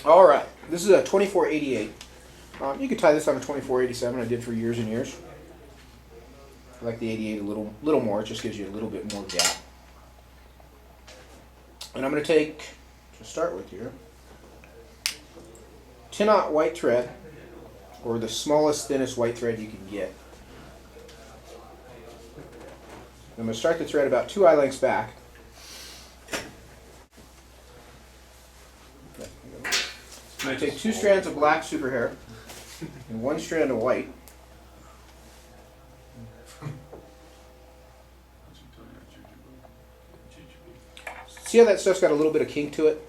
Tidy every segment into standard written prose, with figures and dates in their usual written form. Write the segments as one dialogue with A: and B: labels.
A: All right, this is a 2488. You could tie this on a 2487. I did for years and years. I like the 88 a little more. It just gives you a little bit more gap. And I'm going to take, to start with here, 10-aught white thread, or the smallest, thinnest white thread you can get. I'm going to start the thread about 2 eye lengths back. I'm going to take 2 strands of black super hair and 1 strand of white. See how that stuff's got a little bit of kink to it?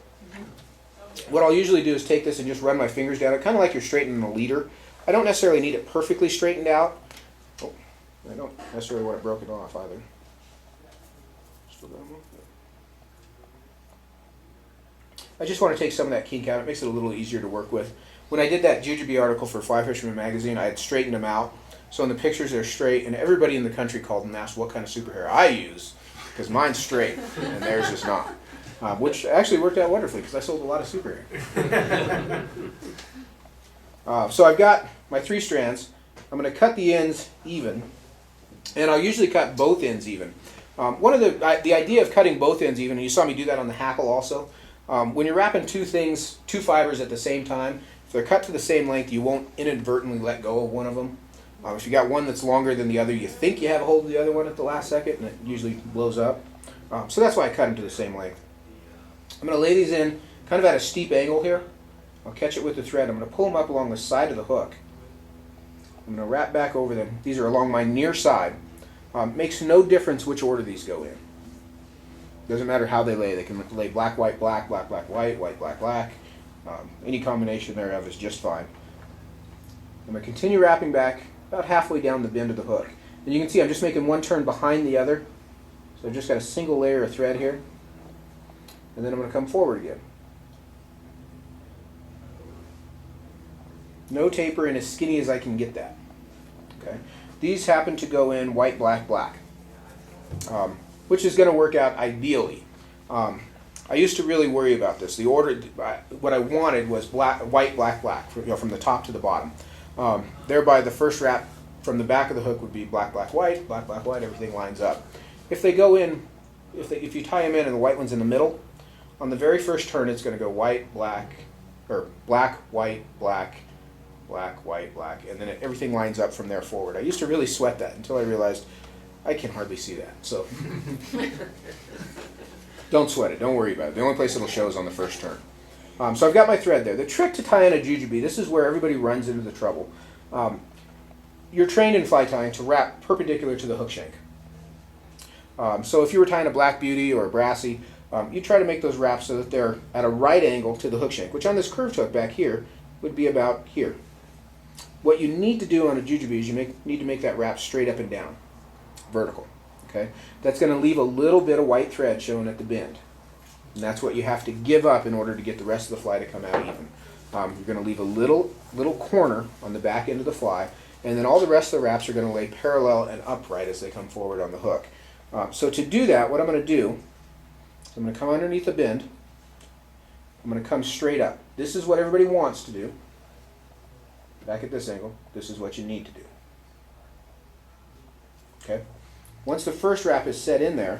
A: What I'll usually do is take this and just run my fingers down it, kind of like you're straightening a leader. I don't necessarily need it perfectly straightened out. Oh, I don't necessarily want it broken off either. I just want to take some of that kink out. It makes it a little easier to work with. When I did that Juju article for Fly Fisherman magazine, I had straightened them out. So in the pictures they're straight, and everybody in the country called and asked what kind of super hair I use, because mine's straight and theirs is not. Which actually worked out wonderfully because I sold a lot of super hair. So I've got my 3 strands. I'm going to cut the ends even, and I'll usually cut both ends even. One of the idea of cutting both ends even, and you saw me do that on the hackle also. When you're wrapping 2 fibers at the same time, if they're cut to the same length, you won't inadvertently let go of one of them. If you got one that's longer than the other, you think you have a hold of the other one at the last second, and it usually blows up. So that's why I cut them to the same length. I'm going to lay these in kind of at a steep angle here. I'll catch it with the thread. I'm going to pull them up along the side of the hook. I'm going to wrap back over them. These are along my near side. Makes no difference which order these go in. Doesn't matter how they lay. They can lay black, white, black, black, black, white, white, black, black. Any combination thereof is just fine. I'm going to continue wrapping back about halfway down the bend of the hook. And you can see I'm just making one turn behind the other. So I've just got a single layer of thread here. And then I'm going to come forward again. No taper and as skinny as I can get that. Okay. These happen to go in white, black, black, which is going to work out ideally. I used to really worry about this. The order, what I wanted was black, white, black, black, from the top to the bottom. Thereby, the first wrap from the back of the hook would be black, black, white, black, black, white. Everything lines up. If they go in, if you tie them in and the white one's in the middle, on the very first turn, it's going to go white, black, or black, white, black, black, white, black, and then everything lines up from there forward. I used to really sweat that until I realized I can hardly see that. So don't sweat it. Don't worry about it. The only place it'll show is on the first turn. So I've got my thread there. The trick to tie in a jujube, this is where everybody runs into the trouble. You're trained in fly tying to wrap perpendicular to the hook shank. So if you were tying a black beauty or a brassy, you try to make those wraps so that they're at a right angle to the hook shank, which on this curved hook back here would be about here. What you need to do on a jujube is you need to make that wrap straight up and down, vertical. Okay, that's going to leave a little bit of white thread showing at the bend, and that's what you have to give up in order to get the rest of the fly to come out even. You're going to leave a little corner on the back end of the fly, and then all the rest of the wraps are going to lay parallel and upright as they come forward on the hook. So to do that, what I'm going to do is I'm going to come underneath the bend. I'm going to come straight up. This is what everybody wants to do. Back at this angle, this is what you need to do. Okay? Once the first wrap is set in there,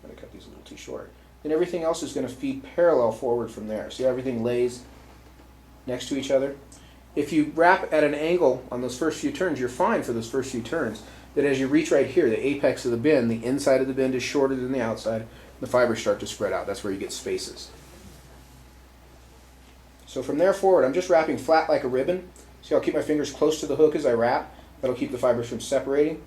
A: I'm going to cut these a little too short, then everything else is going to feed parallel forward from there. See how everything lays next to each other? If you wrap at an angle on those first few turns, you're fine for those first few turns. Then as you reach right here, the apex of the bend, the inside of the bend is shorter than the outside. The fibers start to spread out. That's where you get spaces. So from there forward, I'm just wrapping flat like a ribbon. See, I'll keep my fingers close to the hook as I wrap. That'll keep the fibers from separating.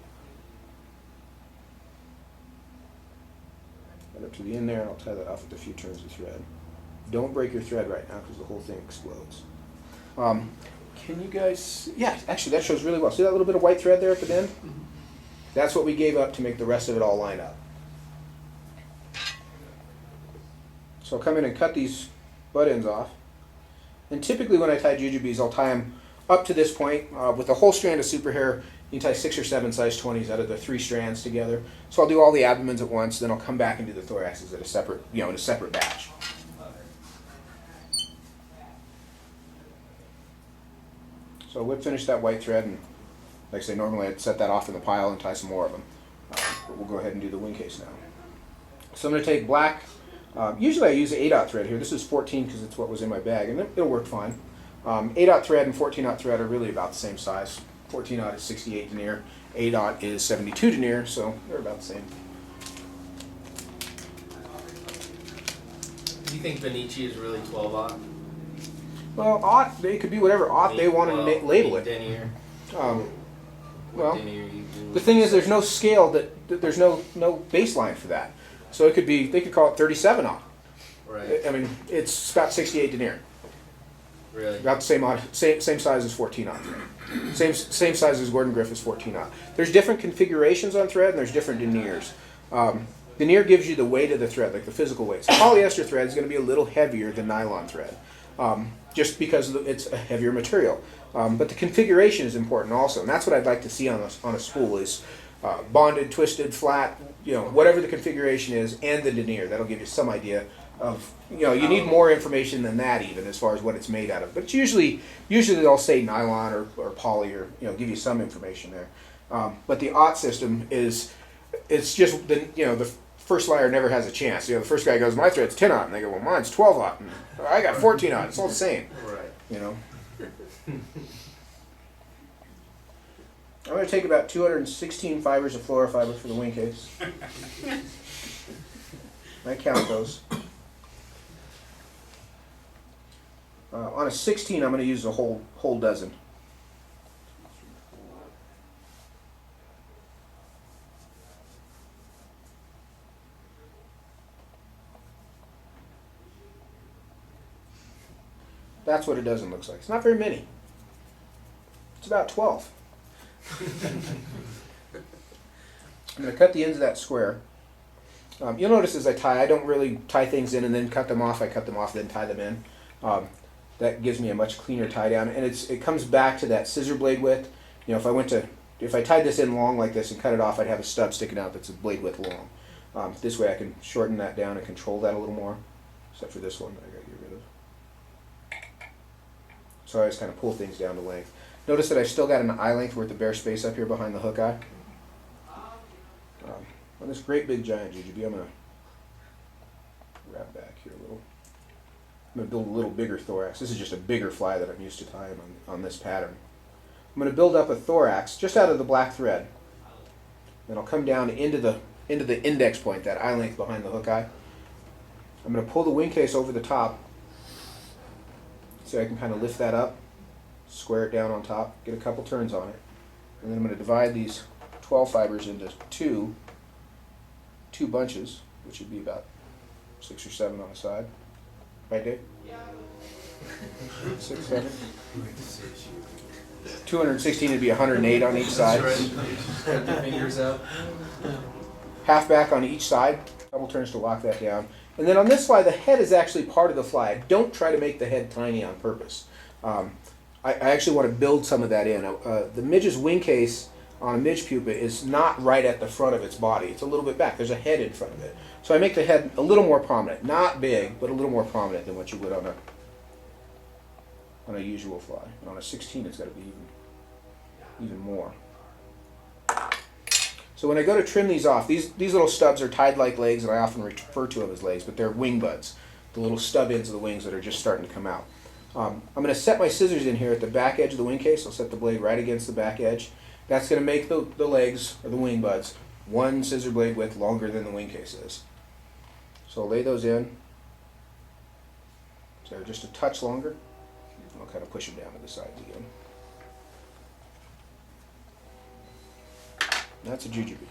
A: Right up to the end there, and I'll tie that off with a few turns of thread. Don't break your thread right now because the whole thing explodes. Can you guys, yeah, actually that shows really well. See that little bit of white thread there at the bend? That's what we gave up to make the rest of it all line up. So I'll come in and cut these butt ends off. And typically when I tie jujubes, I'll tie them up to this point. With a whole strand of super hair, you can tie 6 or 7 size 20s out of the 3 strands together. So I'll do all the abdomens at once, then I'll come back and do the thoraxes at a separate, in a separate batch. So whip finish that white thread, and like I say, normally I'd set that off in the pile and tie some more of them. But we'll go ahead and do the wing case now. So I'm going to take black. Usually I use the 8/0 thread here. This is 14 because it's what was in my bag, and it'll work fine. 8/0 thread and 14/0 thread are really about the same size. 14/0 is 68 denier, 8/0 is 72 denier, so they're about the same.
B: Do you think Benici is really 12/0?
A: Well, aught, they could be whatever aught they want to label it.
B: Denier.
A: Well,
B: Denier you do.
A: the thing is, there's no scale that there's no baseline for that. So it could be, they could call it 37/0.
B: Right.
A: I mean, it's about 68 denier.
B: Really?
A: About the same size as 14/0. Same size as Gordon Griffith's 14/0. There's different configurations on thread, and there's different deniers. Denier gives you the weight of the thread, like the physical weight. So polyester thread is going to be a little heavier than nylon thread, just because it's a heavier material. But the configuration is important also, and that's what I'd like to see on a spool is bonded, twisted, flat, whatever the configuration is, and the denier. That'll give you some idea of, you need more information than that even as far as what it's made out of. But it's usually they'll say nylon or poly or give you some information there. But the aught system it's just the first liar never has a chance. The first guy goes, my thread's 10/0, and they go, well, mine's 12/0, and I got 14/0. It's all the same.
B: Right.
A: I'm going to take about 216 fibers of fluorofiber for the wing case. I count those. On a 16, I'm going to use a whole dozen. That's what a dozen looks like. It's not very many. It's about 12. I'm going to cut the ends of that square. You'll notice as I tie, I don't really tie things in and then cut them off. I cut them off, then tie them in. That gives me a much cleaner tie down, and it comes back to that scissor blade width. If I tied this in long like this and cut it off, I'd have a stub sticking out that's a blade width long. This way I can shorten that down and control that a little more, except for this one that I got to get rid of. So I just kind of pull things down to length. Notice that I still got an eye length worth of bare space up here behind the hook eye. On this great big giant Juju, I'm going to wrap back here a little. I'm going to build a little bigger thorax. This is just a bigger fly that I'm used to tying on this pattern. I'm going to build up a thorax just out of the black thread. Then I'll come down into the index point, that eye length behind the hook eye. I'm going to pull the wing case over the top so I can kind of lift that up, square it down on top, get a couple turns on it. And then I'm going to divide these 12 fibers into two bunches, which would be about 6 or 7 on the side. Right, Dave? Yeah. 6, 7. 216 would be 108 on each side.
B: Cut your fingers out.
A: Half back on each side, couple turns to lock that down. And then on this fly, the head is actually part of the fly. Don't try to make the head tiny on purpose. I actually want to build some of that in. The midge's wing case on a midge pupa is not right at the front of its body. It's a little bit back. There's a head in front of it. So I make the head a little more prominent. Not big, but a little more prominent than what you would on a usual fly. And on a 16, it's got to be even more. So when I go to trim these off, these little stubs are tied like legs, and I often refer to them as legs, but they're wing buds, the little stub ends of the wings that are just starting to come out. I'm going to set my scissors in here at the back edge of the wing case. I'll set the blade right against the back edge. That's going to make the legs, or the wing buds, one scissor blade width longer than the wing case is. So I'll lay those in. So they're just a touch longer. I'll kind of push them down to the sides again. That's a Juju Bee.